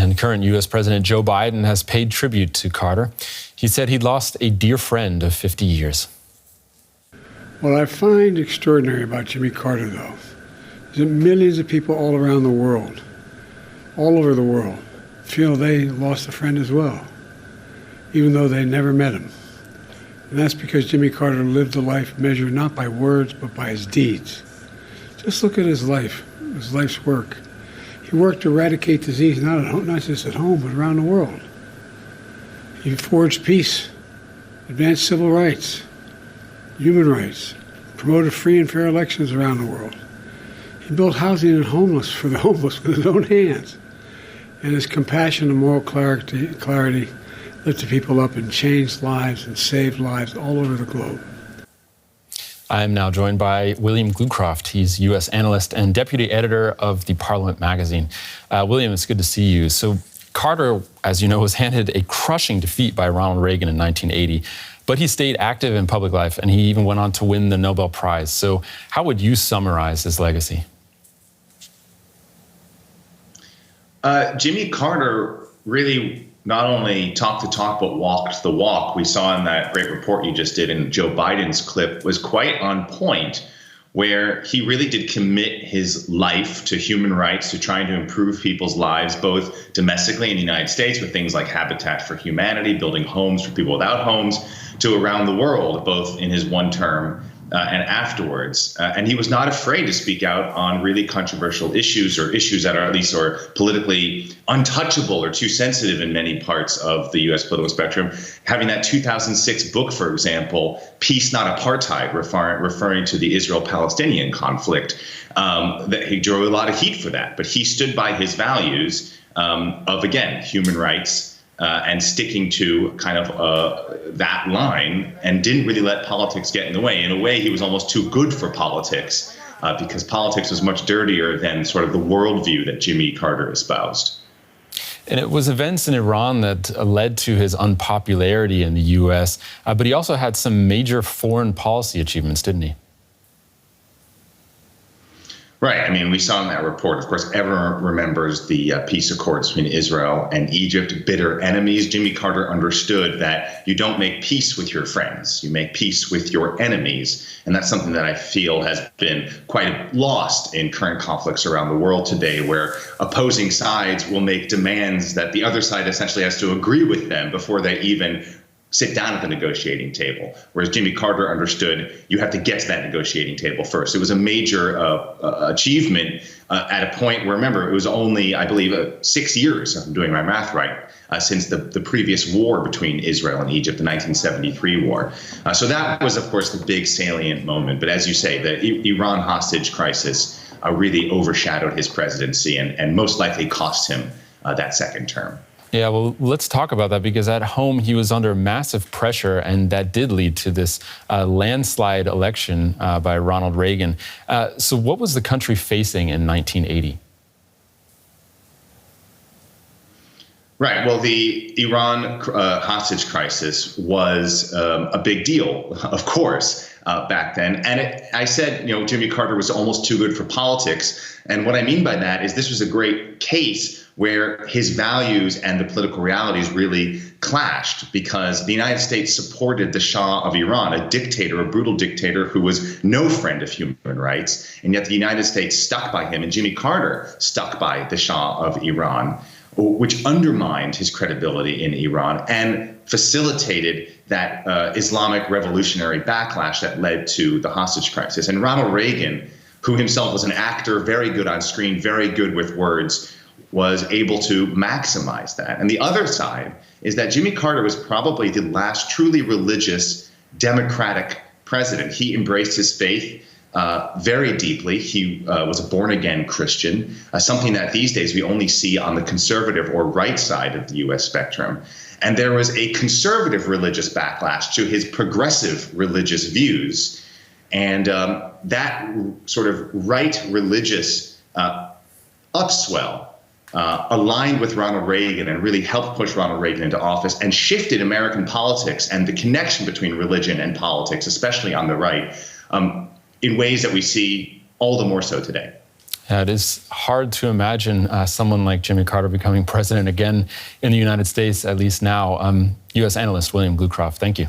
And current U.S. President Joe Biden has paid tribute to Carter. He said he'd lost a dear friend of 50 years. What I find extraordinary about Jimmy Carter, though, is that millions of people all around the world, all over the world, feel they lost a friend as well, even though they never met him. And that's because Jimmy Carter lived a life measured not by words, but by his deeds. Just look at his life's work. He worked to eradicate disease, not just at home, but around the world. He forged peace, advanced civil rights, human rights, promoted free and fair elections around the world. He built housing for the homeless with his own hands. And his compassion and moral clarity lifted people up and changed lives and saved lives all over the globe. I am now joined by William Glucroft. He's U.S. analyst and deputy editor of the Parliament magazine. William, it's good to see you. So Carter, as you know, was handed a crushing defeat by Ronald Reagan in 1980. But he stayed active in public life, and he even went on to win the Nobel Prize. So how would you summarize his legacy? Jimmy Carter really not only talked the talk, but walked the walk. We saw in that great report you just did in Joe Biden's clip was quite on point, where he really did commit his life to human rights, to trying to improve people's lives, both domestically in the United States with things like Habitat for Humanity, building homes for people without homes, to around the world, both in his one term and afterwards. And he was not afraid to speak out on really controversial issues, or issues that are at least or politically untouchable or too sensitive in many parts of the U.S. political spectrum. Having that 2006 book, for example, Peace Not Apartheid, referring to the Israel-Palestinian conflict, that he drew a lot of heat for that. But he stood by his values of, again, human rights, and sticking to kind of that line, and didn't really let politics get in the way. In a way, he was almost too good for politics, because politics was much dirtier than sort of the worldview that Jimmy Carter espoused. And it was events in Iran that led to his unpopularity in the U.S., but he also had some major foreign policy achievements, didn't he? Right. I mean, we saw in that report, of course, everyone remembers the peace accords between Israel and Egypt, bitter enemies. Jimmy Carter understood that you don't make peace with your friends, you make peace with your enemies. And that's something that I feel has been quite lost in current conflicts around the world today, where opposing sides will make demands that the other side essentially has to agree with them before they even sit down at the negotiating table. Whereas Jimmy Carter understood you have to get to that negotiating table first. It was a major achievement at a point where, remember, it was only, I believe, 6 years, if I'm doing my math right, since the previous war between Israel and Egypt, the 1973 war. So that was, of course, the big salient moment. But as you say, the Iran hostage crisis really overshadowed his presidency and most likely cost him that second term. Yeah, well, let's talk about that, because at home he was under massive pressure, and that did lead to this landslide election by Ronald Reagan. So what was the country facing in 1980? Right. Well, the Iran hostage crisis was a big deal, of course, back then. And I said, Jimmy Carter was almost too good for politics. And what I mean by that is this was a great case where his values and the political realities really clashed, because the United States supported the Shah of Iran, a dictator, a brutal dictator who was no friend of human rights. And yet the United States stuck by him, and Jimmy Carter stuck by the Shah of Iran, which undermined his credibility in Iran and facilitated that Islamic revolutionary backlash that led to the hostage crisis. And Ronald Reagan, who himself was an actor, very good on screen, very good with words, was able to maximize that. And the other side is that Jimmy Carter was probably the last truly religious democratic president. He embraced his faith very deeply. He was a born-again Christian, something that these days we only see on the conservative or right side of the U.S. spectrum. And there was a conservative religious backlash to his progressive religious views. And that sort of right religious upswell aligned with Ronald Reagan and really helped push Ronald Reagan into office and shifted American politics and the connection between religion and politics, especially on the right, in ways that we see all the more so today. Yeah, it is hard to imagine someone like Jimmy Carter becoming president again in the United States, at least now. U.S. analyst William Glucroft, thank you.